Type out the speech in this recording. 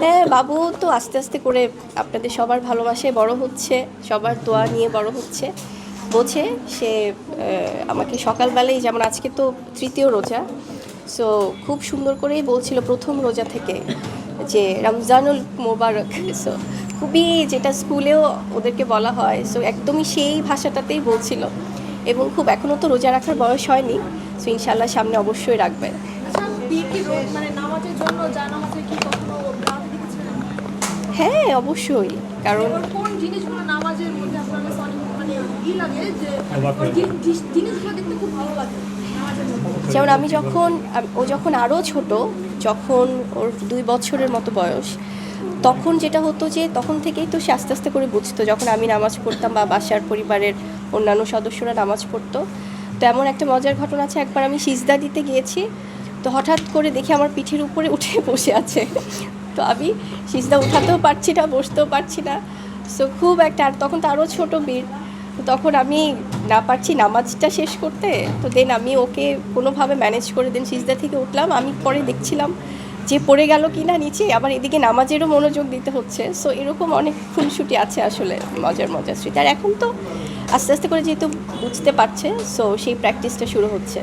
হ্যাঁ, বাবু তো আস্তে আস্তে করে আপনাদের সবার ভালোবাসায় বড় হচ্ছে, সবার দোয়া নিয়ে বড় হচ্ছে। বোঝে সে আমাকে সকালবেলায়, যেমন আজকে তো তৃতীয় রোজা, সো খুব সুন্দর করেই বলছিল প্রথম রোজা থেকে যে রমজানুল মোবারক। সো খুবই, যেটা স্কুলেও ওদেরকে বলা হয়, সো একদমই সেই ভাষাটাতেই বলছিল। এবং খুব এখনও তো রোজা রাখার বয়স হয়নি, সো ইনশাল্লাহ সামনে অবশ্যই রাখবে। হ্যাঁ, অবশ্যই, কারণ যেমন ও যখন আরও ছোট, যখন ওর 2 বছরের মতো বয়স, তখন যেটা হতো যে তখন থেকেই তো সে আস্তে আস্তে করে বুঝতো, যখন আমি নামাজ পড়তাম বা বাসার পরিবারের অন্যান্য সদস্যরা নামাজ পড়তো। তো এমন একটা মজার ঘটনা আছে, একবার আমি সিজদা দিতে গিয়েছি, তো হঠাৎ করে দেখি আমার পিঠের উপরে উঠে বসে আছে। তো আমি সিজদা উঠাতেও পারছি না, বসতেও পারছি না। সো খুব একটা, আর তখন তো আরও ছোটো বীর, তখন আমি না পারছি নামাজটা শেষ করতে। তো দেন আমি ওকে কোনোভাবে ম্যানেজ করে দেন সিজদা থেকে উঠলাম। আমি পরে দেখছিলাম যে পড়ে গেল কি না নিচে, আবার এদিকে নামাজেরও মনোযোগ দিতে হচ্ছে। সো এরকম অনেক খুনসুটি আছে আসলে, মজার মজার স্মৃতি। আর এখন তো আস্তে আস্তে করে যেহেতু বুঝতে পারছে, সো সেই প্র্যাকটিসটা শুরু হচ্ছে।